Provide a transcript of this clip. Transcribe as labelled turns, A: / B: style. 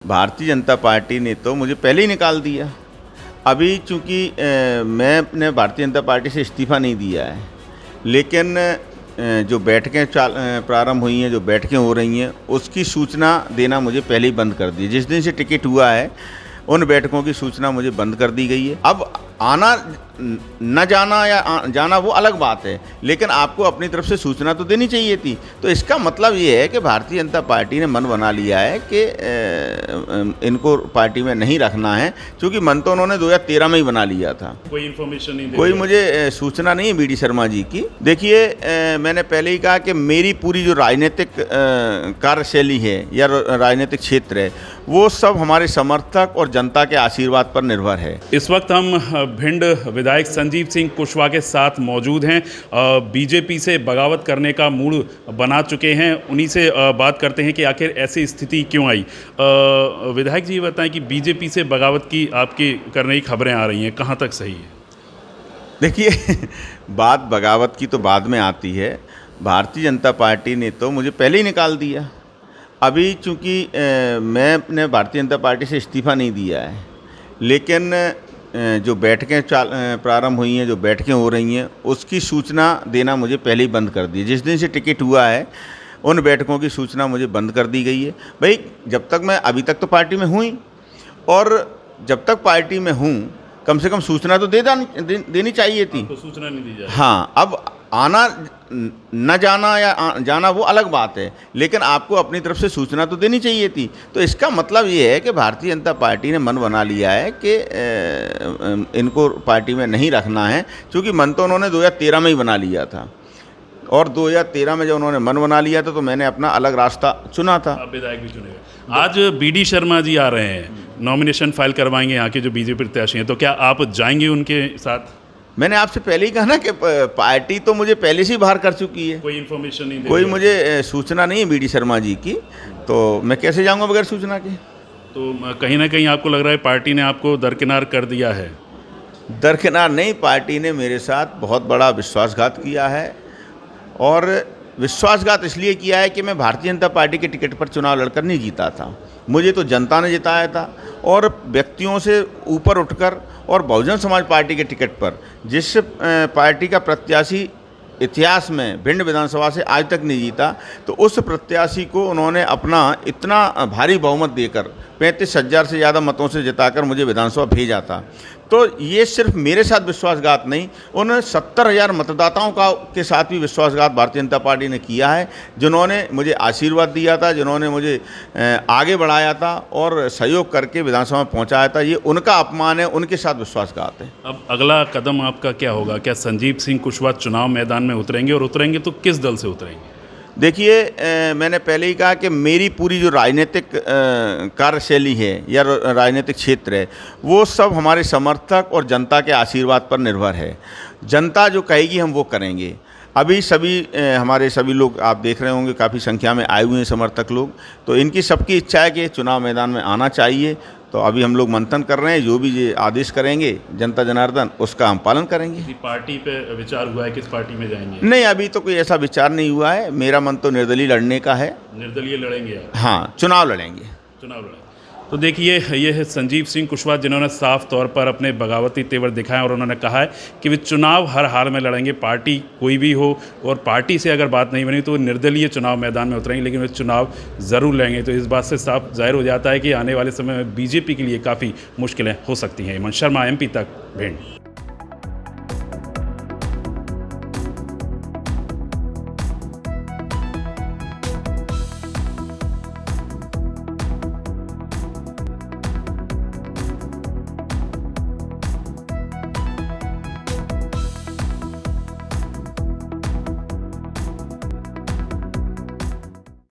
A: Bharatiya Janata party ने तो मुझे पहले ही निकाल दिया। अभी चूँकि मैंने भारतीय जनता पार्टी से इस्तीफ़ा नहीं दिया है, लेकिन जो बैठकें प्रारंभ हुई हैं, जो बैठकें हो रही हैं, उसकी सूचना देना मुझे पहले ही बंद कर दी। जिस दिन से टिकट हुआ है, उन बैठकों की सूचना मुझे बंद कर दी गई है। अब आना न जाना या जाना वो अलग बात है, लेकिन आपको अपनी तरफ से सूचना तो देनी चाहिए थी। तो इसका मतलब ये है कि भारतीय जनता पार्टी ने मन बना लिया है कि इनको पार्टी में नहीं रखना है, क्योंकि मन तो उन्होंने 2013 में ही बना लिया था।
B: कोई इन्फॉर्मेशन नहीं,
A: कोई मुझे सूचना नहीं है बीडी शर्मा जी की। देखिए, मैंने पहले ही कहा कि मेरी पूरी जो राजनीतिक कार्यशैली है या राजनीतिक क्षेत्र है, वो सब हमारे समर्थक और जनता के आशीर्वाद पर निर्भर है।
B: इस वक्त हम भिंड विधायक संजीव सिंह कुशवाहा के साथ मौजूद हैं। बीजेपी से बगावत करने का मूड बना चुके हैं। उन्हीं से बात करते हैं कि आखिर ऐसी स्थिति क्यों आई। विधायक जी बताएं कि बीजेपी से बगावत की आपकी करने की खबरें आ रही हैं, कहाँ तक सही है?
A: देखिए, बात बगावत की तो बाद में आती है। भारतीय जनता पार्टी ने तो मुझे पहले ही निकाल दिया। अभी चूँकि मैंने भारतीय जनता पार्टी से इस्तीफ़ा नहीं दिया है, लेकिन जो बैठकें प्रारंभ हुई हैं, जो बैठकें हो रही हैं, उसकी सूचना देना मुझे पहले ही बंद कर दी। जिस दिन से टिकट हुआ है, उन बैठकों की सूचना मुझे बंद कर दी गई है। भाई, जब तक मैं अभी तक तो पार्टी में हूँ ही, और जब तक पार्टी में हूँ, कम से कम सूचना तो देनी चाहिए थी।
B: तो सूचना नहीं दी जाए।
A: हाँ, अब आना न जाना या जाना वो अलग बात है, लेकिन आपको अपनी तरफ से सूचना तो देनी चाहिए थी। तो इसका मतलब ये है कि भारतीय जनता पार्टी ने मन बना लिया है कि इनको पार्टी में नहीं रखना है, क्योंकि मन तो उन्होंने 2013 में ही बना लिया था। और 2013 में जब उन्होंने मन बना लिया था, तो मैंने अपना अलग रास्ता चुना था।
B: विधायक भी चुने। आज बीडी शर्मा जी आ रहे हैं, नॉमिनेशन फाइल करवाएंगे यहाँ के जो बीजेपी प्रत्याशी हैं, तो क्या आप जाएंगे उनके साथ?
A: मैंने आपसे पहले ही कहा ना कि पार्टी तो मुझे पहले से ही बाहर कर चुकी है।
B: कोई इन्फॉर्मेशन नहीं,
A: कोई मुझे सूचना नहीं है बीडी शर्मा जी की, तो मैं कैसे जाऊंगा बगैर सूचना के?
B: तो कहीं ना कहीं आपको लग रहा है पार्टी ने आपको दरकिनार कर दिया है?
A: दरकिनार नहीं, पार्टी ने मेरे साथ बहुत बड़ा विश्वासघात किया है। और विश्वासघात इसलिए किया है कि मैं भारतीय जनता पार्टी के टिकट पर चुनाव लड़कर नहीं जीता था। मुझे तो जनता ने जिताया था, और व्यक्तियों से ऊपर उठकर, और बहुजन समाज पार्टी के टिकट पर जिस पार्टी का प्रत्याशी इतिहास में भिंड विधानसभा से आज तक नहीं जीता, तो उस प्रत्याशी को उन्होंने अपना इतना भारी बहुमत देकर 35,000 से ज़्यादा मतों से जिताकर मुझे विधानसभा भेजा था। तो ये सिर्फ मेरे साथ विश्वासघात नहीं, उन 70,000 मतदाताओं के साथ भी विश्वासघात भारतीय जनता पार्टी ने किया है, जिन्होंने मुझे आशीर्वाद दिया था, जिन्होंने मुझे आगे बढ़ाया था और सहयोग करके विधानसभा में पहुंचाया था। ये उनका अपमान है, उनके साथ विश्वासघात है।
B: अब अगला कदम आपका क्या होगा? क्या संजीव सिंह कुशवाहा चुनाव मैदान में उतरेंगे, और उतरेंगे तो किस दल से उतरेंगे?
A: देखिए, मैंने पहले ही कहा कि मेरी पूरी जो राजनीतिक कार्यशैली है या राजनीतिक क्षेत्र है, वो सब हमारे समर्थक और जनता के आशीर्वाद पर निर्भर है। जनता जो कहेगी हम वो करेंगे। अभी हमारे सभी लोग आप देख रहे होंगे, काफ़ी संख्या में आए हुए हैं समर्थक लोग, तो इनकी सबकी इच्छा है कि चुनाव मैदान में आना चाहिए। तो अभी हम लोग मंथन कर रहे हैं, जो भी ये आदेश करेंगे जनता जनार्दन, उसका हम पालन करेंगे।
B: पार्टी पे विचार हुआ है, किस पार्टी में जाएंगे?
A: नहीं, अभी तो कोई ऐसा विचार नहीं हुआ है। मेरा मन तो निर्दलीय लड़ने का है।
B: निर्दलीय लड़ेंगे आप?
A: हाँ, चुनाव लड़ेंगे।
B: चुनाव लड़ेंगे। तो देखिए, ये है संजीव सिंह कुशवाहा, जिन्होंने साफ तौर पर अपने बगावती तेवर दिखाए, और उन्होंने कहा है कि वे चुनाव हर हाल में लड़ेंगे, पार्टी कोई भी हो, और पार्टी से अगर बात नहीं बनी तो निर्दलीय चुनाव मैदान में उतरेंगे, लेकिन वे चुनाव ज़रूर लेंगे। तो इस बात से साफ जाहिर हो जाता है कि आने वाले समय में बीजेपी के लिए काफ़ी मुश्किलें हो सकती हैं। हेमंत शर्मा, MP तक, भिंड।